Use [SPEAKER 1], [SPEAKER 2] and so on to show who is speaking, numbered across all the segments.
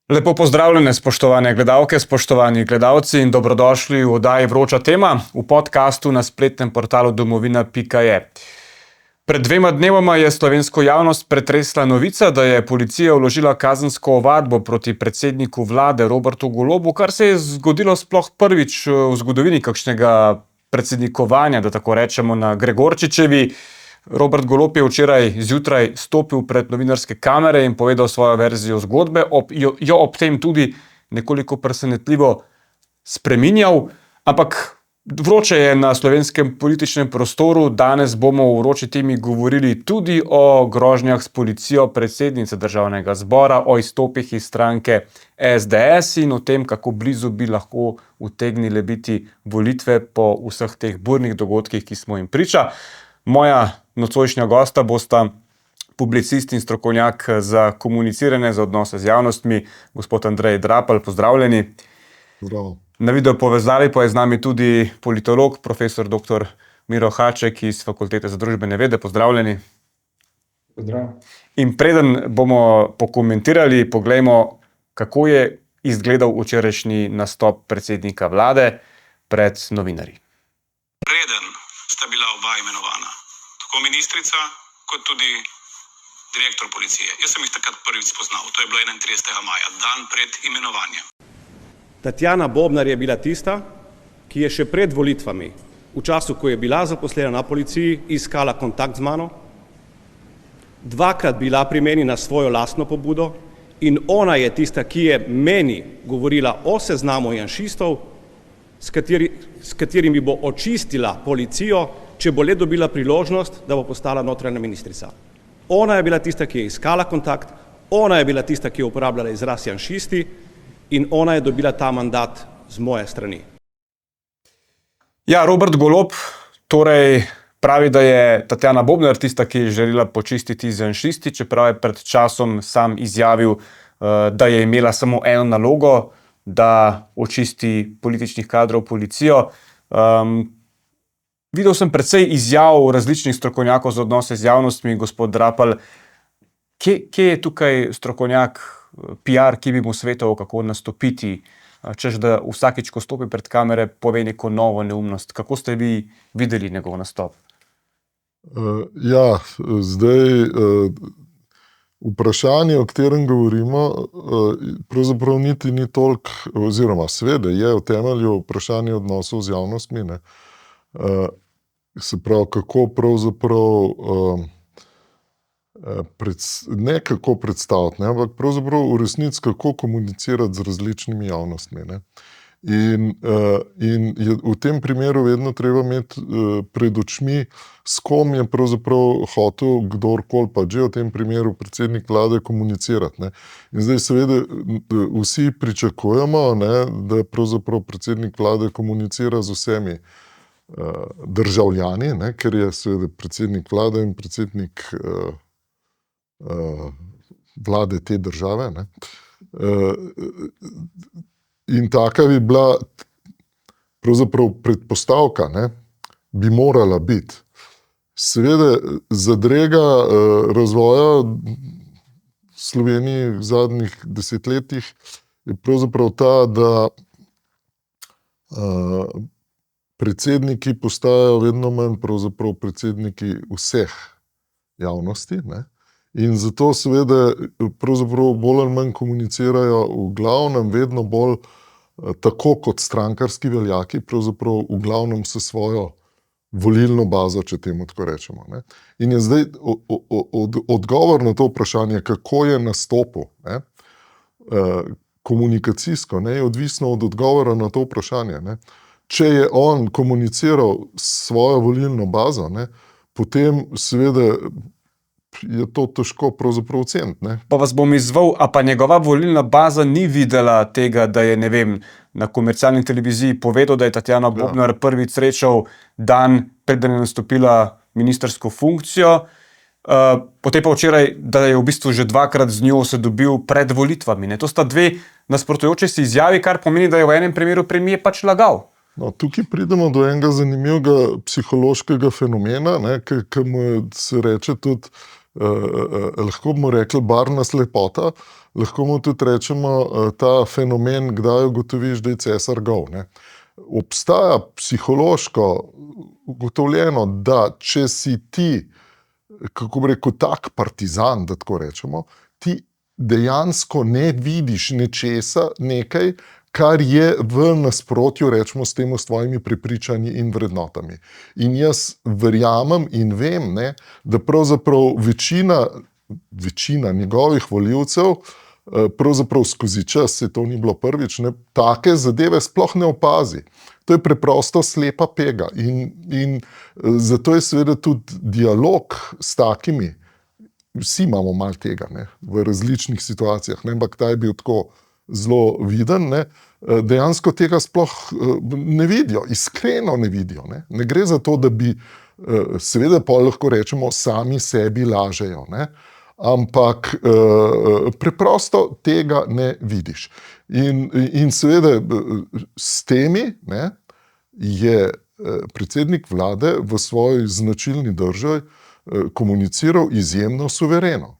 [SPEAKER 1] Lepo pozdravljene, spoštovane gledalke, spoštovani gledalci in dobrodošli v oddaji Vroča tema v podkastu na spletnem portalu domovina.je. Pred 2 dnevoma je slovensko javnost pretresla novica, da je policija vložila kazensko ovadbo proti predsedniku vlade Robertu Golobu, kar se je zgodilo sploh prvič v zgodovini kakšnega predsednikovanja, da tako rečemo, na Gregorčičevi. Robert Golob je včeraj zjutraj stopil pred novinarske kamere in povedal svojo verzijo zgodbe, jo ob tem tudi nekoliko presenetljivo spreminjal, ampak vroče je na slovenskem političnem prostoru. Danes bomo v vroči temi govorili tudi o grožnjah s policijo predsednice Državnega zbora, o izstopih iz stranke SDS in o tem, kako blizu bi lahko utegnile biti volitve po vseh teh burnih dogodkih, ki smo jim priča. Moja nocojšnja gosta bosta publicist in strokovnjak za komuniciranje, za odnose z javnostmi, gospod Andrej Drapelj, pozdravljeni.
[SPEAKER 2] Zdravo.
[SPEAKER 1] Na video povezavi pa je z nami tudi politolog, profesor dr. Miro Haček iz Fakultete za družbene vede, pozdravljeni.
[SPEAKER 3] Pozdrav.
[SPEAKER 1] In preden bomo pokomentirali, poglejmo, kako je izgledal včerajšnji nastop predsednika vlade pred novinarji.
[SPEAKER 4] Preden sta bila oba imenovana, tako ministrica kot tudi direktor policije. Jaz sem jih takrat prvič spoznal, to je bilo 31. maja, dan pred imenovanjem.
[SPEAKER 5] Tatjana Bobnar je bila tista, ki je še pred volitvami, v času, ko je bila zaposlena na policiji, iskala kontakt z mano, 2-krat bila pri meni na svojo lastno pobudo in ona je tista, ki je meni govorila o seznamu janšistov, s katerimi bo očistila policijo, če bo le dobila priložnost, da bo postala notranja ministrica. Ona je bila tista, ki je iskala kontakt, ona je bila tista, ki je uporabljala izraz janšisti in ona je dobila ta mandat z moje strani.
[SPEAKER 1] Ja, Robert Golob torej pravi, da je Tatjana Bobnar tista, ki je želela počistiti z janšisti, čeprav je pred časom sam izjavil, da je imela samo eno nalogo, da očisti političnih kadrov policijo. Videl sem precej izjav različnih strokovnjakov za odnose z javnostmi, gospod Drapelj. Kje je tukaj strokovnjak PR, ki bi mu svetoval, kako nastopiti, češ da vsakič, ko stopi pred kamere, pove neko novo neumnost? Kako ste vi videli njegov nastop?
[SPEAKER 2] Zdaj vprašanje, o katerem govorimo, pravzaprav niti ni toliko, oziroma seveda je v temelju vprašanje odnosov z javnostmi, ne. Se pravi, kako pravzaprav ne kako predstaviti, ne, ampak pravzaprav v resnici kako komunicirati z različnimi javnostmi, ne. In je v tem primeru vedno treba imeti pred očmi, s kom je pravzaprav hotel kdorkoli, pa že v tem primeru predsednik vlade, komunicirati, ne. In zdaj seveda vsi pričakujemo, ne, da pravzaprav predsednik vlade komunicira z vsemi državljani, ne, ker je seveda predsednik vlade in predsednik vlade te države, ne. In taka bi bila pravzaprav predpostavka, ne, bi morala biti. Seveda zadrega razvoja v Sloveniji v zadnjih desetletjih je pravzaprav ta, da predsedniki postajajo vedno manj pravzaprav predsedniki vseh javnosti, ne. In zato seveda pravzaprav bolj ali manj komunicirajo v glavnem vedno bolj tako kot strankarski veljaki, pravzaprav v glavnem s svojo volilno bazo, če temu tako rečemo, ne. In je zdaj odgovor na to vprašanje, kako je nastopil, ne, komunikacijsko, ne, je odvisno od odgovora na to vprašanje, ne. Če je on komuniciral svojo volilno bazo, ne, potem seveda je to težko pravzaprav oceniti, ne.
[SPEAKER 1] Pa vas bom izzval, a pa njegova volilna baza ni videla tega, da je, ne vem, na komercialni televiziji povedal, da je Tatjana Bobnar prvič srečal dan, preden je nastopila ministrsko funkcijo, potem pa včeraj, da je v bistvu že 2-krat z njo se dobil pred volitvami, ne. To sta dve nasprotujoči si izjavi, kar pomeni, da je v enem primeru premier pač lagal.
[SPEAKER 2] No, tukaj pridemo do enega zanimivega psihološkega fenomena, ne, ki mu se reče tudi lahko bomo rekli barvna slepota, lahko mu tudi rečemo ta fenomen, kdaj ugotoviš, da je cesar gol. Ne. Obstaja psihološko ugotovljeno, da če si ti, kako bi rekel, tak partizan, da tako rečemo, ti dejansko ne vidiš nečesa, nekaj, kar je v nasprotju, rečemo, s tem s tvojimi prepričanji in vrednotami. In jaz verjamem in vem, ne, da pravzaprav večina njegovih volivcev pravzaprav skozi čas, se to ni bilo prvič, ne, take zadeve sploh ne opazi. To je preprosto slepa pega in zato je seveda tudi dialog s takimi, vsi imamo malo tega, ne, v različnih situacijah, ne, ampak ta je bil tako zelo viden, ne, dejansko tega sploh ne vidijo, iskreno ne vidijo. Ne gre za to, da bi, seveda pa lahko rečemo, sami sebi lažejo, ne, ampak preprosto tega ne vidiš. In seveda s temi, ne, je predsednik vlade v svoji značilni drži komuniciral izjemno suvereno.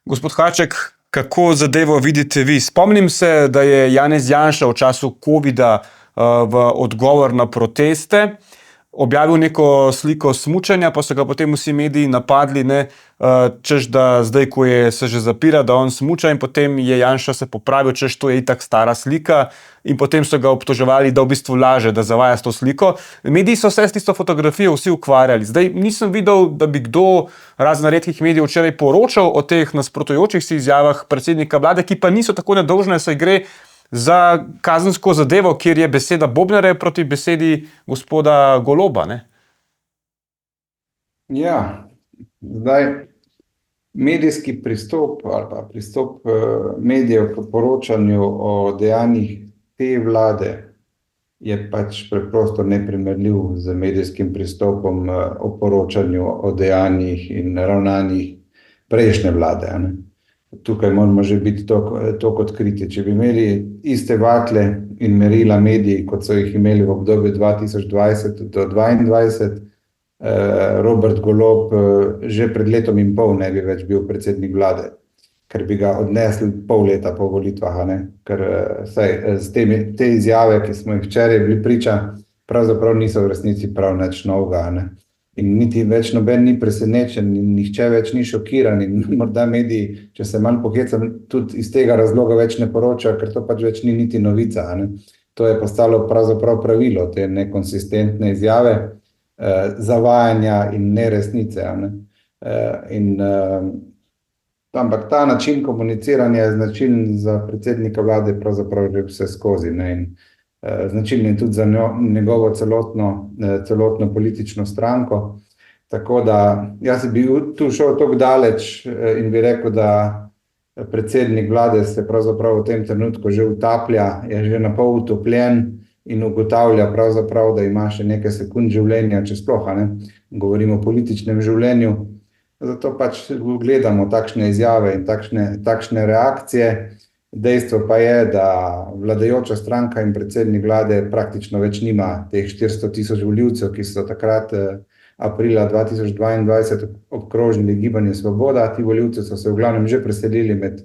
[SPEAKER 1] Gospod Haček, kako zadevo vidite vi? Spomnim se, da je Janez Janša v času covida v odgovor na proteste objavil neko sliko smučanja, pa so ga potem vsi mediji napadli, ne, češ da zdaj, ko se že zapira, da on smuča, in potem je Janša se popravil, češ to je itak stara slika, in potem so ga obtoževali, da v bistvu laže, da zavaja s to sliko. Mediji so se s tisto fotografijo vsi ukvarjali. Zdaj nisem videl, da bi kdo, razen redkih medijev, včeraj poročal o teh nasprotujočih si izjavah predsednika vlade, ki pa niso tako nedolžne, saj gre za kazensko zadevo, kjer je beseda Bobnarja proti besedi gospoda Goloba, ne?
[SPEAKER 3] Ja, zdaj medijski pristop ali pa pristop medijev k poročanju o dejanjih te vlade je pač preprosto neprimerljiv z medijskim pristopom o poročanju o dejanjih in ravnanjih prejšnje vlade, ne? Tukaj moramo že biti toliko odkriti. Če bi imeli iste vatle in merila mediji, kot so jih imeli v obdobju 2020 do 2022, Robert Golob že pred letom in pol ne bi več bil predsednik vlade, ker bi ga odnesli pol leta po volitvah, ne? Ker te izjave, ki smo jih včeraj bili priča, pravzaprav niso v resnici prav nič novega, ne? In niti več noben ni presenečen in nihče več ni šokiran in morda mediji, če se manj pohecam, tudi iz tega razloga več ne poročajo, ker to pač več ni niti novica, ne? To je postalo pravzaprav pravilo, te nekonsistentne izjave, zavajanja in neresnice, ne? Ampak ta način komuniciranja je značilen za predsednika vlade pravzaprav že vse skozi, ne? In značilen je tudi za njegovo celotno politično stranko. Tako da jaz bi tu šel toliko daleč in bi rekel, da predsednik vlade se pravzaprav v tem trenutku že utaplja, je že na pol utopljen in ugotavlja pravzaprav, da ima še nekaj sekund življenja, če sploh, ne? Govorimo o političnem življenju. Zato pač gledamo takšne izjave in takšne reakcije. Dejstvo pa je, da vladajoča stranka in predsednik vlade praktično več nima teh 400 000 volivcev, ki so takrat aprila 2022 obkrožili Gibanje Svoboda. Ti volivci so se v glavnem že preselili med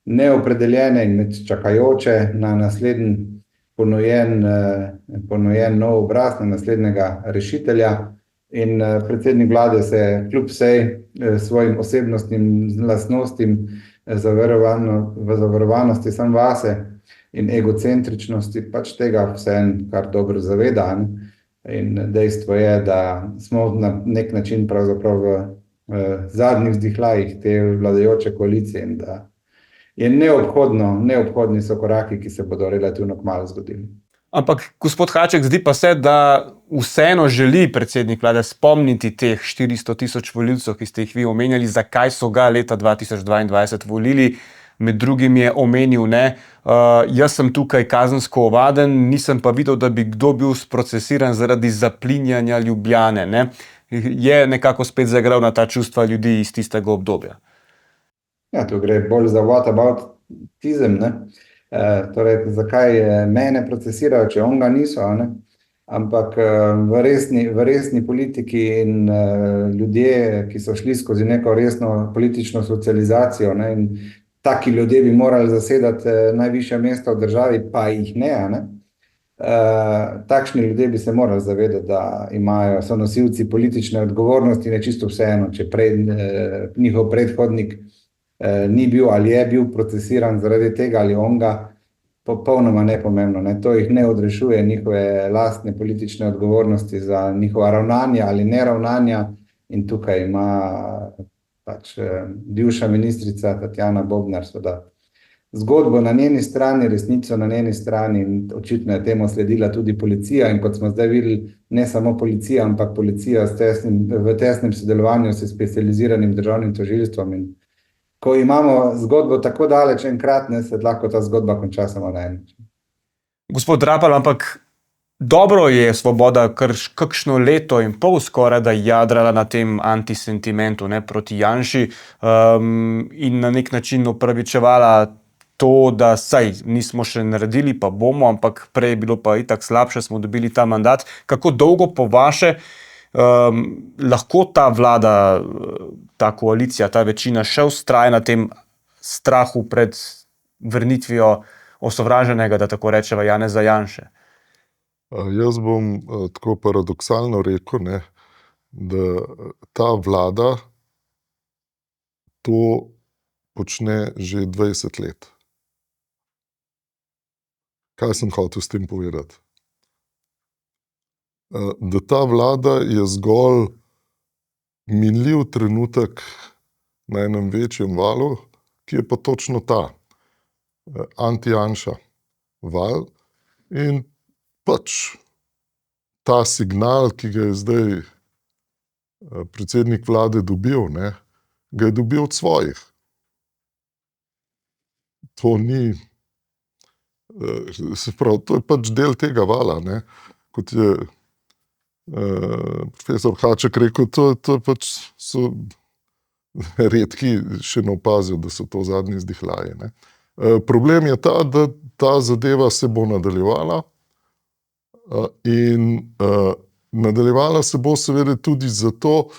[SPEAKER 3] neopredeljene in med čakajoče na naslednji ponujen nov obraz, na naslednjega rešitelja. In predsednik vlade se kljub svojim osebnostnim lastnostim, v zaverovanosti sam vase in egocentričnosti pač tega vseeno kar dobro zaveda. In dejstvo je, da smo na nek način pravzaprav v zadnjih vzdihljajih te vladajoče koalicije in da je neobhodni so koraki, ki se bodo relativno kmalu zgodili.
[SPEAKER 1] Ampak, gospod Haček, zdi pa se, da vseeno želi predsednik vlade spomniti teh 400 000 volivcev, ki ste jih vi omenjali, zakaj so ga leta 2022 volili. Med drugim je omenil, ne, jaz sem tukaj kazensko ovaden, nisem pa videl, da bi kdo bil sprocesiran zaradi zaplinjanja Ljubljane, ne. Je nekako spet zaigral na ta čustva ljudi iz tistega obdobja.
[SPEAKER 3] Ja, tu gre bolj za whataboutism, ne. Torej, zakaj mene procesirajo, če on ga niso, ne? ampak v resni politiki in ljudje, ki so šli skozi neko resno politično socializacijo, ne, in taki ljudje bi morali zasedati najvišja mesta v državi, pa jih ne, ne. Takšni ljudje bi se morali zavedati, da so nosilci politične odgovornosti, ne čisto vseeno, če njihov predhodnik ni bil ali je bil procesiran zaradi tega ali on ga, popolnoma nepomembno, ne. To jih ne odrešuje njihove lastne politične odgovornosti za njihova ravnanja ali neravnanja, in tukaj ima pač bivša ministrica Tatjana Bobnar zgodbo na njeni strani, resnico na njeni strani, in očitno je temu sledila tudi policija, in kot smo zdaj videli, ne samo policija, ampak policija v tesnem sodelovanju s specializiranim državnim tožilstvom, in ko imamo zgodbo tako daleč enkrat, ne, se lahko ta zgodba konča samo na en način.
[SPEAKER 1] Gospod Rapel, ampak dobro je Svoboda kakšno leto in pol skoraj da jadrala na tem antisentimentu, ne, proti Janši, in na nek način opravičevala to, da saj nismo še naredili, pa bomo, ampak prej je bilo pa itak slabše, smo dobili ta mandat. Kako dolgo po vaše lahko ta vlada, ta koalicija, ta večina še vztraja na tem strahu pred vrnitvijo osovraženega, da tako rečeva, Janeza Janše?
[SPEAKER 2] Jaz bom tako paradoksalno rekel, ne, da ta vlada to počne že 20 let. Kaj sem hotel s tem povedati? Da ta vlada je zgolj minljiv trenutek na enem večjem valu, ki je pa točno ta, anti-Janša val, in pač ta signal, ki ga je zdaj predsednik vlade dobil, ne, ga je dobil od svojih. To ni, se pravi, to je pač del tega vala, ne. Kot je profesor Haček rekel, to pač so redki še ne opazijo, da so to zadnji izdihljaji, ne. Problem je ta, da ta zadeva se bo nadaljevala, in nadaljevala se bo seveda tudi zato,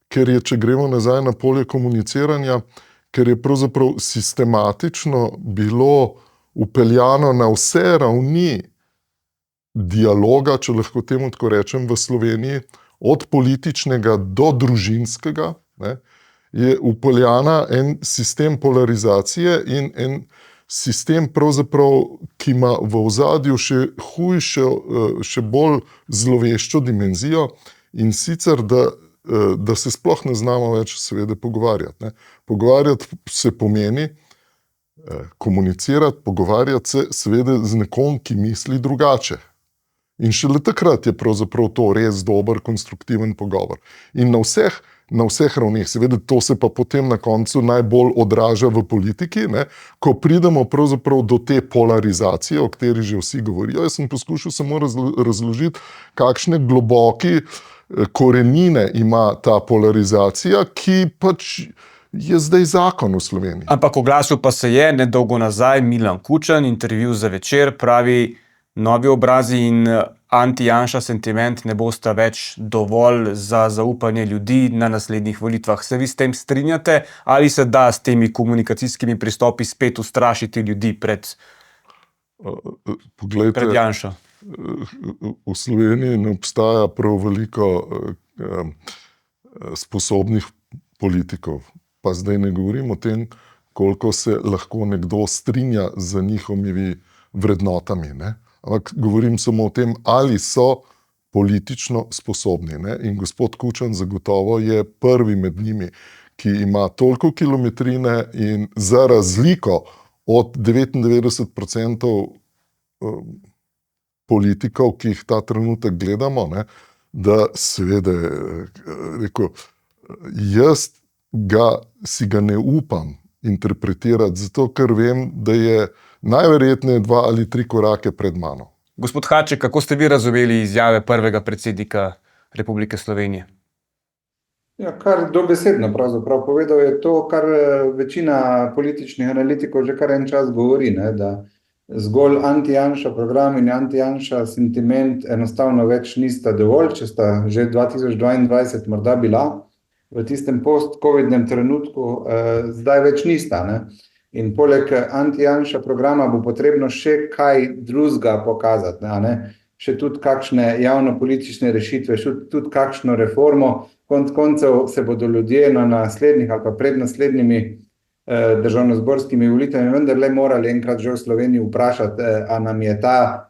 [SPEAKER 2] ker je, če gremo nazaj na polje komuniciranja, ker je pravzaprav sistematično bilo vpeljano na vse ravni dialoga, če lahko temu tako rečem, v Sloveniji, od političnega do družinskega, ne, je vpeljana en sistem polarizacije in en sistem pravzaprav, ki ima v ozadju še hujšo, še bolj zloveščo dimenzijo, in sicer, da se sploh ne znamo več seveda pogovarjati, ne. Pogovarjati se pomeni komunicirati, pogovarjati se seveda z nekom, ki misli drugače. In šele takrat je pravzaprav to res dober, konstruktiven pogovor. In na vseh ravneh, seveda to se pa potem na koncu najbolj odraža v politiki, ne, ko pridemo pravzaprav do te polarizacije, o kateri že vsi govorijo. Jaz sem poskušal samo razložiti, kakšne globoke korenine ima ta polarizacija, ki pač je zdaj zakon v Sloveniji.
[SPEAKER 1] Ampak oglasil pa se je nedolgo nazaj Milan Kučan, intervju za Večer, pravi, novi obrazi in anti-Janša sentiment ne bosta več dovolj za zaupanje ljudi na naslednjih volitvah. Se vi s tem strinjate, ali se da s temi komunikacijskimi pristopi spet ustrašiti ljudi pred Janšo?
[SPEAKER 2] V Sloveniji ne obstaja prav veliko sposobnih politikov. Pa zdaj ne govorim o tem, koliko se lahko nekdo strinja z njihovimi vrednotami, ne. Ampak govorim samo o tem, ali so politično sposobni, ne. In gospod Kučan zagotovo je prvi med njimi, ki ima toliko kilometrine in za razliko od 99% politikov, ki jih ta trenutek gledamo, ne, da seveda rekel, jaz si ga ne upam interpretirati, zato ker vem, da je najverjetneje 2 ali 3 korake pred mano.
[SPEAKER 1] Gospod Haček, kako ste vi razumeli izjave prvega predsednika Republike Slovenije?
[SPEAKER 3] Ja, kar dobesedno pravzaprav povedal je to, kar večina političnih analitikov že kar en čas govori, ne, da zgolj anti-Janša program in anti-Janša sentiment enostavno več nista dovolj, če sta že 2022 morda bila v tistem post-covidnem trenutku, zdaj več nista, ne? In poleg anti-Janša programa bo potrebno še kaj drugega pokazati, ne? Še tudi kakšne javno-politične rešitve, še tudi kakšno reformo. Konec koncev se bodo ljudje na naslednjih ali pa pred naslednjimi državnozborskimi volitvami vendarle morali enkrat že v Sloveniji vprašati, a nam je ta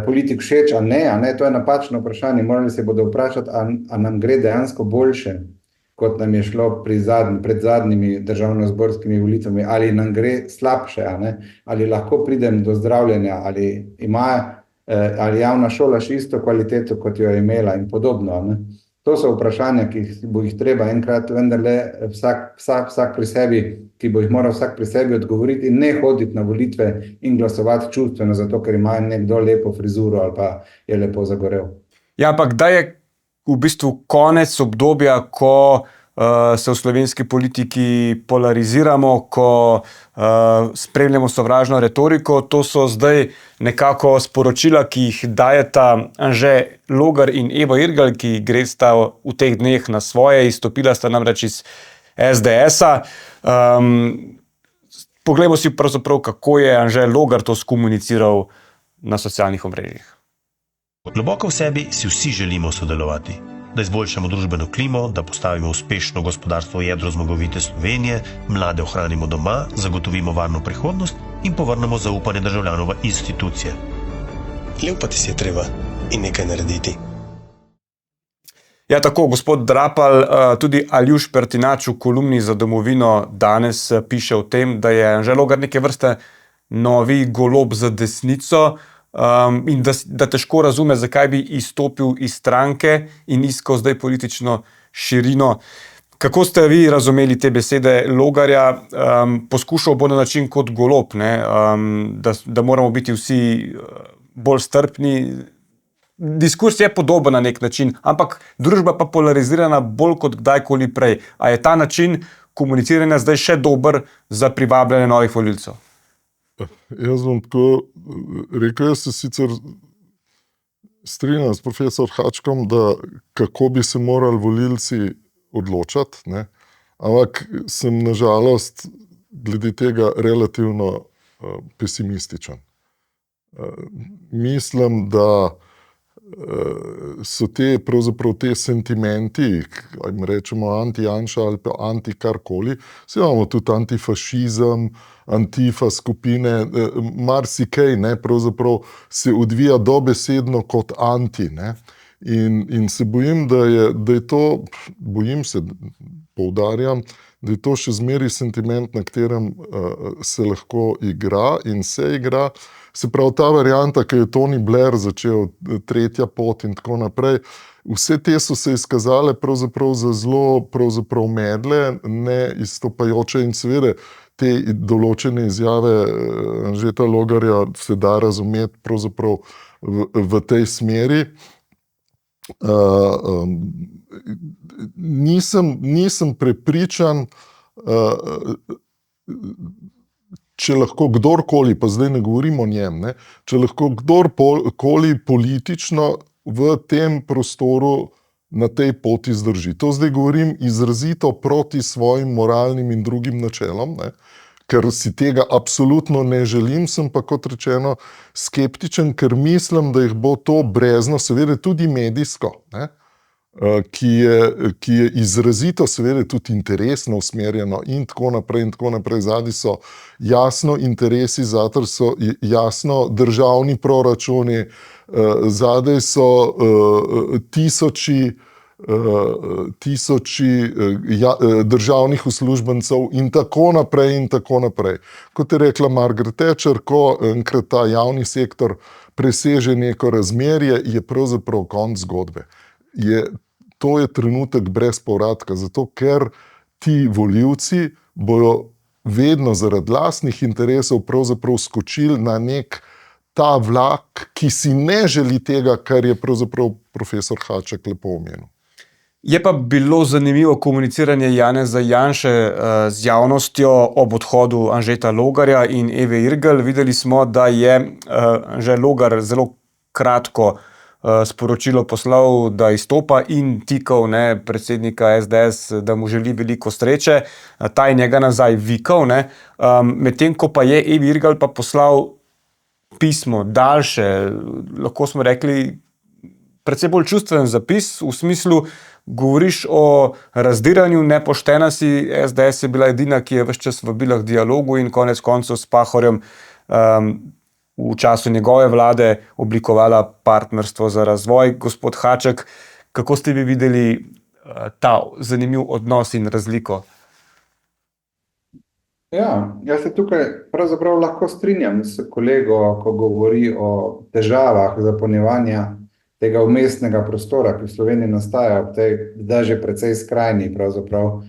[SPEAKER 3] politik všeč, a ne, to je napačno vprašanje. Morali se bodo vprašati, a nam gre dejansko boljše, kot nam je šlo pred zadnjimi državnozborskimi volitvami, ali nam gre slabše, a ne? Ali lahko pridem do zdravljenja, ali javna šola še isto kvaliteto, kot jo je imela in podobno, ne? To so vprašanja, ki bo jih treba enkrat vendarle vsak pri sebi, ki bo jih moral vsak pri sebi odgovoriti in ne hoditi na volitve in glasovati čustveno, zato ker ima nekdo lepo frizuro ali pa je lepo zagorel.
[SPEAKER 1] Ja, ampak da je v bistvu konec obdobja, ko se v slovenski politiki polariziramo, ko spremljamo sovražno retoriko. To so zdaj nekako sporočila, ki jih dajeta Anže Logar in Evo Irgl, ki gresta v teh dneh na svoje, izstopila sta namreč iz SDS-a. Poglejmo si pravzaprav, kako je Anže Logar to skomuniciral na socialnih omrežjih.
[SPEAKER 6] Globoko v sebi si vsi želimo sodelovati. Da izboljšamo družbeno klimo, da postavimo uspešno gospodarstvo v jedro zmagovite Slovenije, mlade ohranimo doma, zagotovimo varno prihodnost in povrnemo zaupanje državljanov v institucije.
[SPEAKER 7] Ljubiti si je treba in nekaj narediti.
[SPEAKER 1] Ja, tako, gospod Drapal, tudi Aljuš Pertinač v kolumni za Domovino danes piše o tem, da je Anže Logar neke vrste novi Golob za desnico, in da težko razume, zakaj bi izstopil iz stranke in iskal zdaj politično širino. Kako ste vi razumeli te besede Logarja? Poskušal bo na način kot Golob, ne? Da moramo biti vsi bolj strpni. Diskurs je podoben na nek način, ampak družba pa polarizirana bolj kot kdajkoli prej. A je ta način komuniciranja zdaj še dober za privabljanje novih volivcev?
[SPEAKER 2] Jaz bom tako rekel, jaz se sicer strinjam s profesor Hačkom, da kako bi se morali volilci odločati, ne? Ampak sem nažalost glede tega relativno pesimističen. Mislim, da so pravzaprav te sentimenti, jim rečemo anti-Janša ali pa anti-karkoli, se imamo tudi antifašizem, antifa skupine, marsikaj, ne, pravzaprav se odvija dobesedno kot anti, ne. In se bojim, da je to, poudarjam, da je to še zmeraj sentiment, na katerem se lahko igra in se igra. Se pravi, ta varianta, ki je Tony Blair začel, tretja pot in tako naprej, vse te so se izkazale pravzaprav za zelo medle, ne izstopajoče in seveda te določene izjave Anžeta Logarja se da razumeti pravzaprav v tej smeri. Nisem prepričan, če lahko kdorkoli, pa zdaj ne govorim o njem, ne, če lahko kdorkoli politično v tem prostoru na tej poti zdrži. To zdaj govorim izrazito proti svojim moralnim in drugim načelom, ne, ker si tega absolutno ne želim, sem pa kot rečeno skeptičen, ker mislim, da jih bo to brezno, seveda tudi medijsko, ne, ki je izrazito seveda tudi interesno usmerjeno in tako naprej. Zadaj so jasno interesi, zadaj so jasno državni proračuni, zadaj so tisoči državnih uslužbencev in tako naprej. Kot je rekla Margaret Thatcher, ko enkrat ta javni sektor preseže neko razmerje, je pravzaprav konec zgodbe. To je trenutek brez povratka, zato ker ti volivci bojo vedno zaradi lastnih interesov pravzaprav skočili na nek ta vlak, ki si ne želi tega, kar je pravzaprav profesor Haček lepo omenil.
[SPEAKER 1] Je pa bilo zanimivo komuniciranje Janeza Janše z javnostjo ob odhodu Anžeta Logarja in Eve Irgl. Videli smo, da je Anže Logar zelo kratko sporočilo poslal, da izstopa in tikal predsednika SDS, da mu želi veliko sreče. Ta je njega nazaj vikal, medtem ko pa je Evi Irgl pa poslal pismo, daljše, lahko smo rekli, predvsej bolj čustven zapis, v smislu, govoriš o razdiranju, nepoštena si, SDS je bila edina, ki je ves čas vabila k dialogu in konec koncev s Pahorjem v času njegove vlade oblikovala partnerstvo za razvoj. Gospod Haček, kako ste vi videli ta zanimiv odnos in razliko?
[SPEAKER 3] Ja, jaz se tukaj pravzaprav lahko strinjam s kolego, ko govori o težavah zapolnjevanja tega vmesnega prostora, ki v Sloveniji nastaja ob tej, da že precej skrajni pravzaprav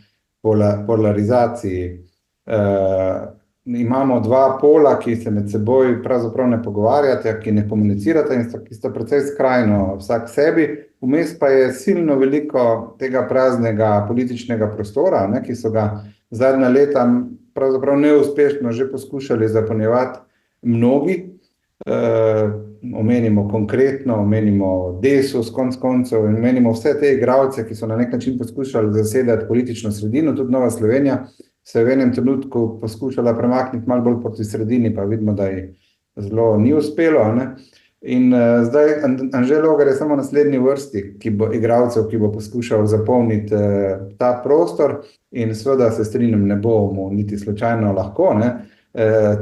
[SPEAKER 3] polarizaciji. Imamo dva pola, ki se med seboj pravzaprav ne pogovarjata, ki ne komunicirata in ki sta precej skrajno vsak sebi. Vmes pa je silno veliko tega praznega političnega prostora, ki so ga zadnja leta pravzaprav neuspešno že poskušali zapolnjevati mnogi. Omenimo Konkretno, omenimo Desus konec koncev in omenimo vse te igralce, ki so na nek način poskušali zasedati politično sredino. Tudi Nova Slovenija se je v enem trenutku poskušala premakniti malo bolj proti sredini, pa vidimo, da ji zelo ni uspelo. In zdaj Anže Logar je samo naslednji vrsti igralcev, ki bo poskušal zapolniti ta prostor in seveda se strinjam, ne bo mu niti slučajno lahko.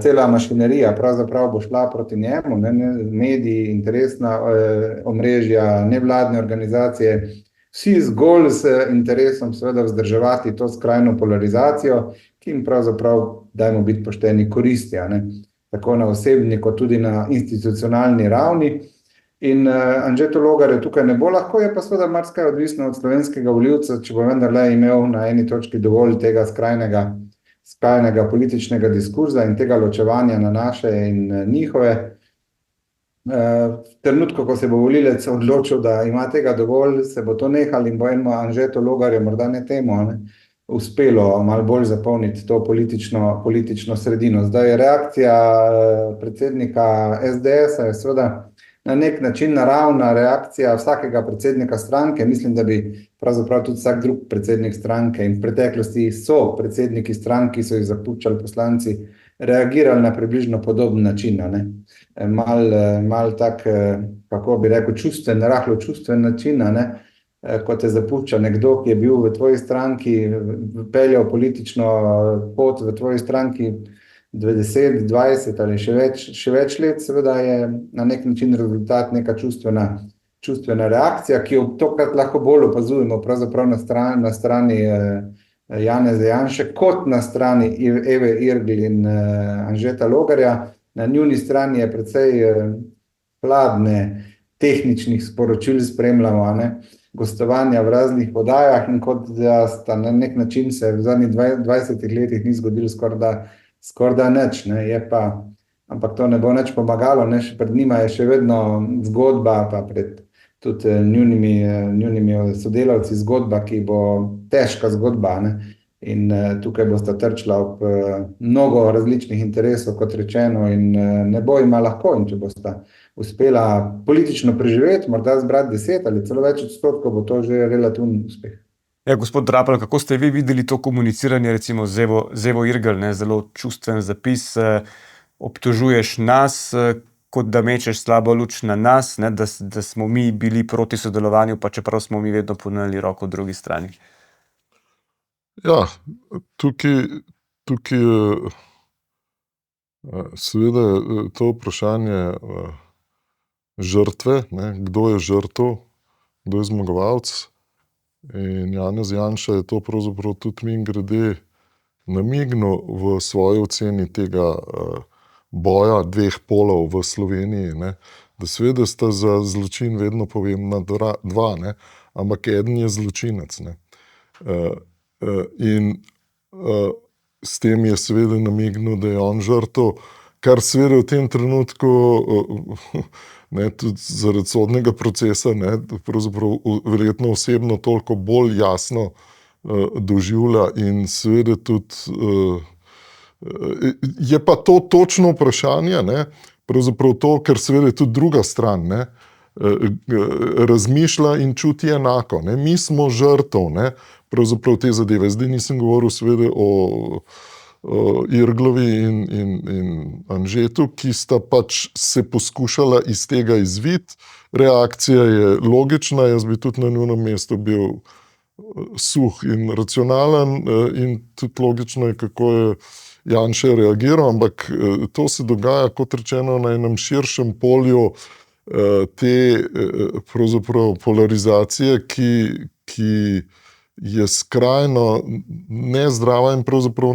[SPEAKER 3] Cela mašinerija pravzaprav bo šla proti njemu, mediji, interesna omrežja, nevladne organizacije, vsi zgolj s interesom seveda vzdrževati to skrajno polarizacijo, ki jim pravzaprav, dajmo biti pošteni, koristi, tako na osebni kot tudi na institucionalni ravni. In Anžetu Logarju tukaj ne bo lahko, je pa seveda marsikaj odvisno od slovenskega volivca, če bo vendarle imel na eni točki dovolj tega skrajnega političnega diskurza in tega ločevanja na naše in njihove. V trenutku, ko se bo volilec odločil, da ima tega dovolj, se bo to nehal in bo enemu Anžetu Logarju, morda ne temu, uspelo malo bolj zapolniti to politično sredino. Zdaj reakcija predsednika SDS-a je seveda na nek način naravna reakcija vsakega predsednika stranke. Mislim, da bi pravzaprav tudi vsak drug predsednik stranke in v preteklosti so predsedniki strank, ki so jih zapuščali poslanci, reagirali na približno podoben način. Mal tak, kako bi rekel, čustven, rahlo čustven način, ko te zapušča nekdo, ki je bil v tvoji stranki, peljal politično pot v tvoji stranki 10, 20 ali še več let, seveda je na nek način rezultat neka čustvena reakcija, ki jo tokrat lahko bolj opazujemo pravzaprav na strani Janeza Janše kot na strani Eve Irgl in Anžeta Logarja. Na njuni strani je precej hladne tehničnih sporočil spremljamo, gostovanja v raznih oddajah in kot da sta na nek način se v zadnjih 20 letih ni zgodilo skorda nič, ampak to ne bo nič pomagalo, še pred njima je še vedno zgodba, pa pred tudi njunimi sodelavci zgodba, ki bo težka zgodba, in tukaj bosta trčila ob mnogo različnih interesov, kot rečeno, in ne bo ima lahko, in če bosta uspela politično preživeti, morda zbrati 10 ali celo več odstotkov, bo to že relativni uspeh.
[SPEAKER 1] Ja, gospod Drapelj, kako ste vi videli to komuniciranje recimo z Evo Irgl, zelo čustven zapis, obtožuješ nas, kot da mečeš slabo luč na nas, da smo mi bili proti sodelovanju, pa čeprav smo mi vedno ponujali roko drugi strani.
[SPEAKER 2] Ja, tukaj seveda to vprašanje žrtve, kdo je žrtev, kdo je zmagovalec. In Janez Janša je to pravzaprav tudi mimogrede namignil v svoji oceni tega boja dveh polov v Sloveniji, da seveda sta za zločin vedno pomembna dva, ampak eden je zločinec. In s tem je seveda namignil, da je on žrtev kar seveda v tem trenutku, ne, tudi zaradi sodnega procesa, ne, pravzaprav verjetno osebno toliko bolj jasno doživlja in seveda tudi je pa to točno vprašanje, ne, pravzaprav to, ker seveda tudi druga stran, ne, razmišlja in čuti enako, ne. Mi smo žrtev, ne, pravzaprav te zadeve. Zdaj nisem govoril seveda o Irglovi in Anžetu, ki sta pač se poskušala iz tega izviti. Reakcija je logična, jaz bi tudi na njunem mestu bil suh in racionalen in tudi logično je, kako je Janša reagiral, ampak to se dogaja, kot rečeno, na enem širšem polju te pravzaprav polarizacije, ki je skrajno nezdrava in pravzaprav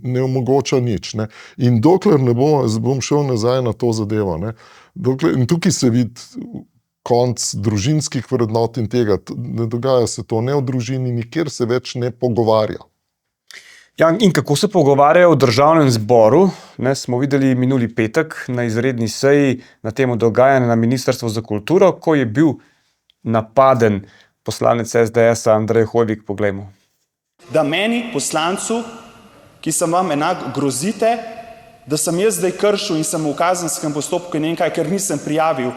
[SPEAKER 2] ne omogoča nič. Ne. In dokler ne bom šel nazaj na to zadevo, ne, in tukaj se vidi konc družinskih vrednot in tega, ne dogaja se to ne v družini, nikjer se več ne pogovarja.
[SPEAKER 1] Ja, in kako se pogovarjajo v državnem zboru, ne, smo videli minuli petek na izredni seji na temo dogajanja na Ministrstvu za kulturo, ko je bil napaden poslanec SDS-a Andrej Hoivik. Poglejmo.
[SPEAKER 8] Da meni, poslancu, ki sem vam enak, grozite, da sem jaz zdaj kršil in sem v kazenskem postopku in nekaj, ker nisem prijavil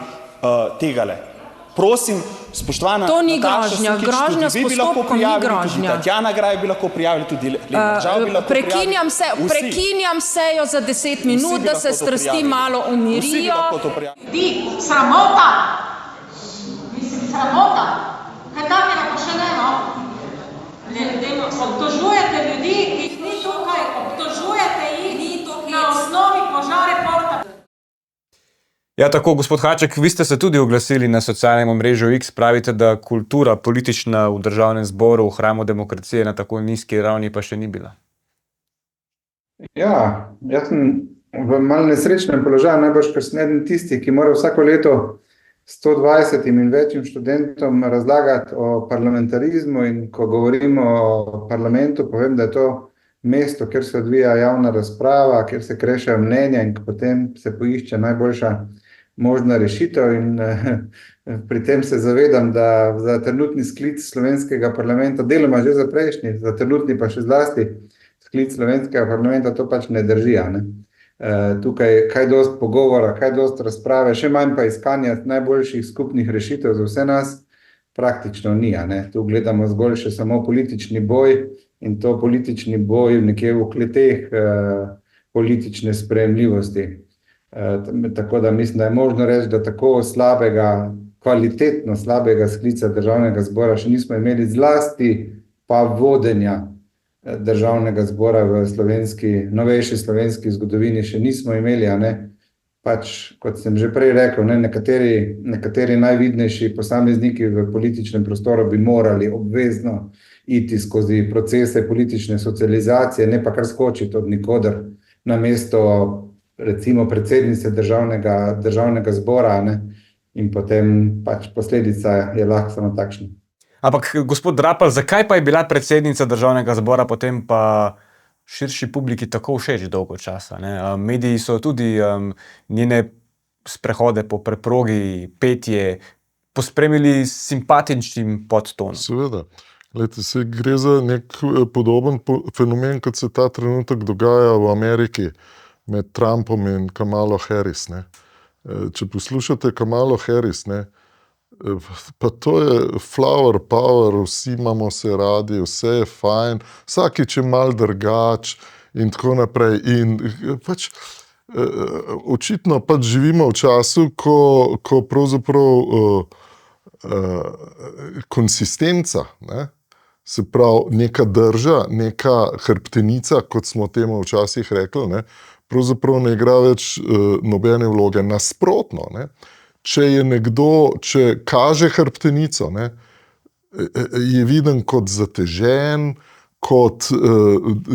[SPEAKER 8] tegale. Prosim, spoštovana
[SPEAKER 9] to ni
[SPEAKER 8] Nataša
[SPEAKER 9] grožnja,
[SPEAKER 8] Sukič,
[SPEAKER 9] grožnja s postopkom ni grožnja.
[SPEAKER 8] Tudi Tatjana Graj bi lahko prijavili, tudi Lenart Žavbi lahko
[SPEAKER 9] Prekinjam
[SPEAKER 8] prijavili.
[SPEAKER 9] sejo za 10 minut, da se strasti malo umirijo.
[SPEAKER 8] Vsi bi lahko to prijavili.
[SPEAKER 10] Vi, sramota! Mislim, sramota! Kaj takega počnemo? Obtožujete ljudi, ki jih ni tukaj, obtožujete jih na osnovi požareporta.
[SPEAKER 1] Ja, tako, gospod Haček, vi ste se tudi oglasili na socialnem omrežju X, pravite, da kultura politična v državnem zboru, v hramu demokracije na tako nizki ravni pa še ni bila.
[SPEAKER 3] Ja, jaz sem v malo nesrečnem položaju, najbrž, ker sem eden tisti, ki mora vsako leto 120 in večjim študentom razlagati o parlamentarizmu in ko govorimo o parlamentu, povem, da je to mesto, kjer se odvija javna razprava, kjer se krešajo mnenja in potem se poišče najboljša možna rešitev in pri tem se zavedam, da za trenutni sklic slovenskega parlamenta, deloma že za prejšnji, za trenutni pa še zlasti sklic slovenskega parlamenta, to pač ne drži, ne. Tukaj kaj dosti pogovora, kaj dosti razprave, še manj pa iskanja najboljših skupnih rešitev za vse nas, praktično ni, ne. Tu gledamo zgolj še samo politični boj in to politični boj nekje v kleteh politične sprejemljivosti. Tako da mislim, da je možno reči, da tako slabega, kvalitetno slabega sklica državnega zbora še nismo imeli, zlasti pa vodenja državnega zbora v novejši slovenski zgodovini še nismo imeli, ne. Pač, kot sem že prej rekel, ne, nekateri najvidnejši posamezniki v političnem prostoru bi morali obvezno iti skozi procese politične socializacije, ne pa kar skočiti od nikoder na mesto recimo predsednice državnega zbora, ne, in potem pač posledica je lahko samo takšna.
[SPEAKER 1] Ampak, gospod Drapal, zakaj pa je bila predsednica državnega zbora potem pa širši publiki tako všeč dolgo časa, ne? Mediji so tudi njene sprehode po preprogi, petje pospremili s simpatičnim podtonom.
[SPEAKER 2] Seveda. Glejte, se gre za nek podoben fenomen, kot se ta trenutek dogaja v Ameriki med Trumpom in Kamalo Harris, ne. Če poslušate Kamalo Harris, ne, pa to je flower power, vsi imamo se radi, vse je fajn, vsakič je malo drugač in tako naprej. In pač očitno pač živimo v času, ko pravzaprav konsistenca, ne, se pravi neka drža, neka hrbtenica, kot smo temu včasih rekli, ne, pravzaprav ne igra več nobene vloge. Nasprotno, ne, če kaže hrbtenico, ne, je viden kot zatežen, kot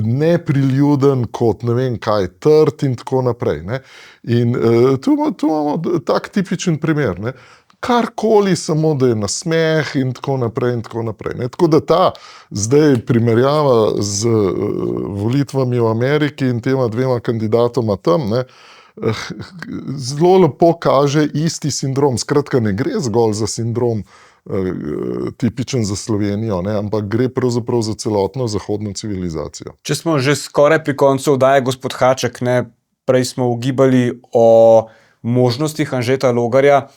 [SPEAKER 2] nepriljuden, kot ne vem kaj, trd in tako naprej, ne. In tu imamo tak tipičen primer, ne. karkoli, samo da je nasmeh in tako naprej in tako naprej. Ne. Tako da ta zdaj primerjava z volitvami v Ameriki in tema dvema kandidatoma tam, ne, zelo lepo kaže isti sindrom. Skratka, ne gre zgolj za sindrom tipičen za Slovenijo, ne, ampak gre pravzaprav za celotno zahodno civilizacijo.
[SPEAKER 1] Če smo že skoraj pri koncu oddaje, gospod Haček, ne, prej smo ugibali o možnostih Anžeta Logarja,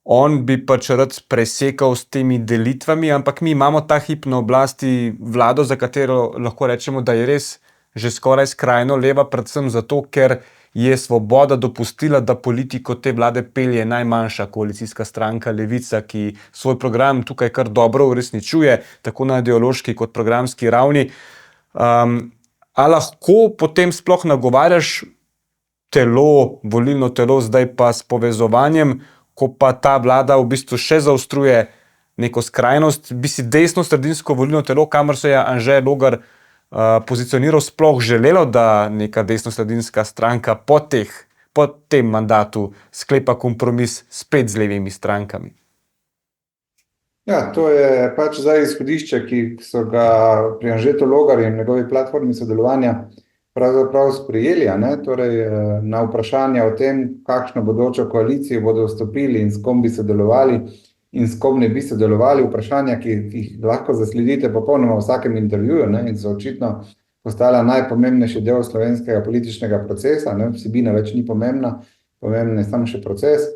[SPEAKER 1] on bi pač rad presekal s temi delitvami, ampak mi imamo ta hip na oblasti vlado, za katero lahko rečemo, da je res že skoraj skrajno leva, predvsem zato, ker je Svoboda dopustila, da politiko te vlade pelje najmanjša koalicijska stranka Levica, ki svoj program tukaj kar dobro uresničuje, tako na ideološki kot programski ravni. A lahko potem sploh nagovarjaš volilno telo zdaj pa s povezovanjem, ko pa ta vlada v bistvu še zaostruje neko skrajnost, bi si desno-sredinsko volilno telo, kamor se je Anže Logar pozicioniral, sploh želelo, da neka desno-sredinska stranka po tem mandatu sklepa kompromis spet z levimi strankami?
[SPEAKER 3] Ja, to je pač zdaj izhodišče, ki so ga pri Anžetu Logarju in njegovi platformi sodelovanja pravzaprav sprejeli, ne? Torej, na vprašanje o tem, kakšno bodočo koalicijo bodo vstopili in s kom bi sodelovali in s kom ne bi sodelovali, vprašanja, ki jih lahko zasledite popolnoma v vsakem intervjuju, ne? In so očitno postala najpomembnejši del slovenskega političnega procesa, ne? Vsebina več ni pomembna, pomemben je samo še proces.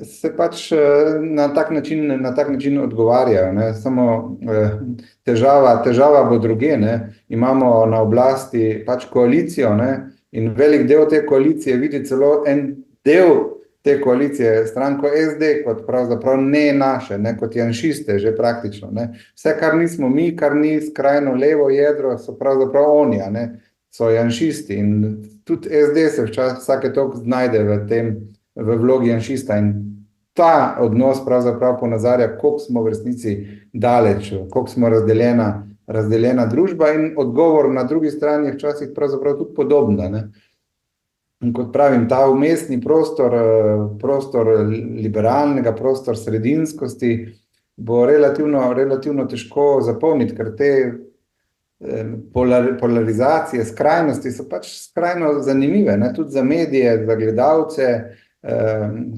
[SPEAKER 3] Se pač na tak način odgovarjajo, ne? Samo težava bo druge, ne? Imamo na oblasti pač koalicijo, ne? In velik del te koalicije vidi celo en del te koalicije, stranko SD, kot pravzaprav ne naše, ne, kot janšiste že praktično, ne. Vse, kar nismo mi, kar ni skrajno levo jedro, so pravzaprav oni, ne, so janšisti. In tudi SD se vsake toliko znajde v vlogi janšista. In ta odnos pravzaprav ponazarja, koliko smo v resnici daleč, koliko smo razdeljena družba, in odgovor na drugi strani je včasih pravzaprav tudi podobna, ne. In kot pravim, ta vmesni prostor liberalnega, prostor sredinskosti bo relativno težko zapolniti, ker te polarizacije, skrajnosti so pač skrajno zanimive, ne? Tudi za medije, za gledalce,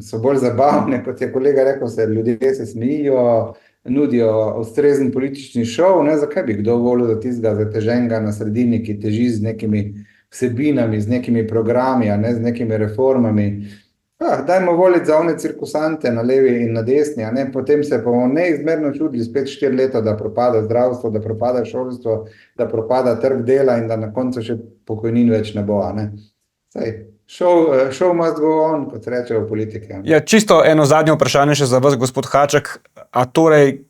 [SPEAKER 3] so bolj zabavne, kot je kolega rekel, ljudje se smejijo, nudijo ustrezen politični šov, ne? Zakaj bi kdo volil za tistega zateženega na sredini, ki teži z nekimi vsebinami, z nekimi programi, a ne z nekimi reformami. Dajmo voliti za one cirkusante na levi in na desni, a ne, potem se bomo neizmerno čudili spet 4 leta, da propada zdravstvo, da propada šolstvo, da propada trg dela in da na koncu še pokojnin več ne bo, a ne. Saj, show must go on, kot rečejo politike.
[SPEAKER 1] Ja, čisto eno zadnje vprašanje še za vas, gospod Haček. A torej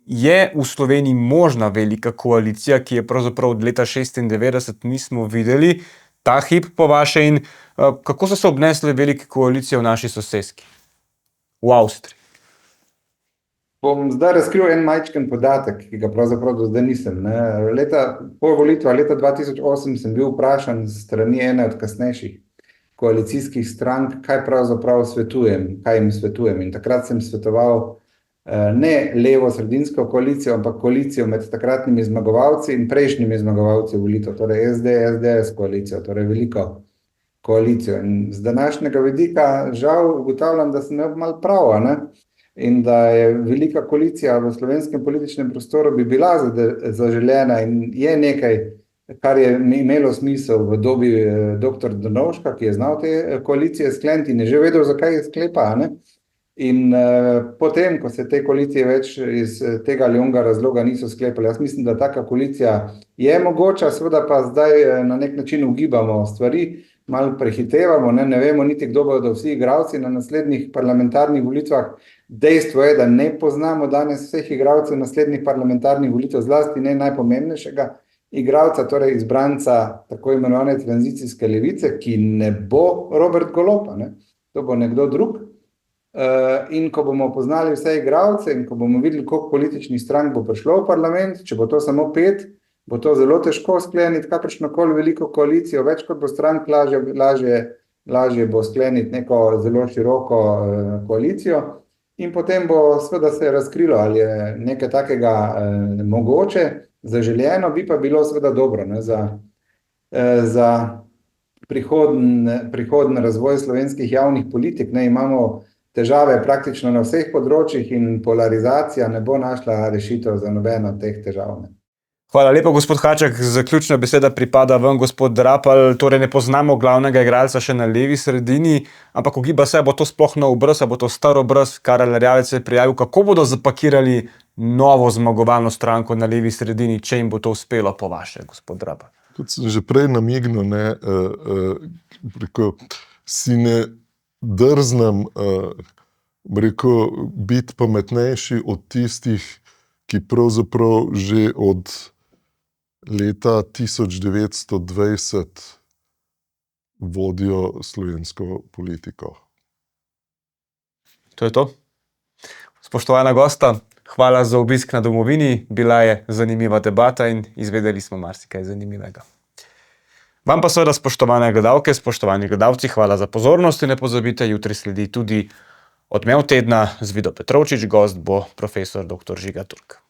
[SPEAKER 1] je v Sloveniji možna velika koalicija, ki je pravzaprav od leta 1996 nismo videli, ta hip po vaše, in kako so se obnesle velike koalicije v naši soseski, v Avstriji?
[SPEAKER 3] Bom zdaj razkril en majčken podatek, ki ga pravzaprav do zdaj nisem, ne. Po volitvah leta 2008 sem bil vprašan s strani ene od kasnejših koalicijskih strank, kaj pravzaprav svetujem, kaj jim svetujem. In takrat sem svetoval ne levo-sredinsko koalicijo, ampak koalicijo med takratnimi zmagovalci in prejšnjimi zmagovalci volitev, torej SDS koalicijo, torej veliko koalicijo. In z današnjega vidika žal ugotavljam, da sem imel malo prav, ne? In da je velika koalicija v slovenskem političnem prostoru bi bila zaželena in je nekaj, kar je imelo smisel v dobi dr. Drnovška, ki je znal te koalicije skleniti in je že vedel, zakaj je sklepa, ne? In potem, ko se te koalicije več iz tega ali onega razloga niso sklepali, jaz mislim, da taka koalicija je mogoča, seveda pa zdaj na nek način ugibamo stvari, malo prehitevamo, ne vemo niti, kdo bodo vsi igralci na naslednjih parlamentarnih volitvah. Dejstvo je, da ne poznamo danes vseh igralcev naslednjih parlamentarnih volitev, zlasti ne najpomembnejšega igralca, torej izbranca tako imenovane tranzicijske levice, ki ne bo Robert Golob, ne? To bo nekdo drug. In ko bomo poznali vse igralce in ko bomo videli, koliko političnih strank bo prišlo v parlament, če bo to samo 5, bo to zelo težko skleniti kakršnokoli veliko koalicijo, več kot bo strank, lažje bo skleniti neko zelo široko koalicijo. in potem bo seveda se razkrilo, ali je nekaj takega mogoče, zaželjeno, bi pa bilo seveda dobro, ne, za prihodnji razvoj slovenskih javnih politik. Ne, imamo težave praktično na vseh področjih in polarizacija ne bo našla rešitev za nobeno od teh težav. Ne.
[SPEAKER 1] Hvala lepa, gospod Haček. Zaključna beseda pripada vam, gospod Drapal. Torej ne poznamo glavnega igralca še na levi sredini, ampak ugiba se, bo to sploh nov obraz, bo to star obraz. Karel Erjavec se je prijavil, kako bodo zapakirali novo zmagovalno stranko na levi sredini, če jim bo to uspelo po vaše, gospod Drapal.
[SPEAKER 2] Kot sem že prej namignil, si ne drznem biti pametnejši od tistih, ki pravzaprav že od leta 1920 vodijo slovensko politiko.
[SPEAKER 1] To je to. Spoštovana gosta, hvala za obisk na Domovini. Bila je zanimiva debata in izvedeli smo marsikaj zanimivega. Vam pa seveda, spoštovane gledalke, spoštovani gledalci, hvala za pozornost in ne pozabite, jutri sledi tudi Odmev tedna z Vido Petrovčič, gost bo profesor dr. Žiga Turk.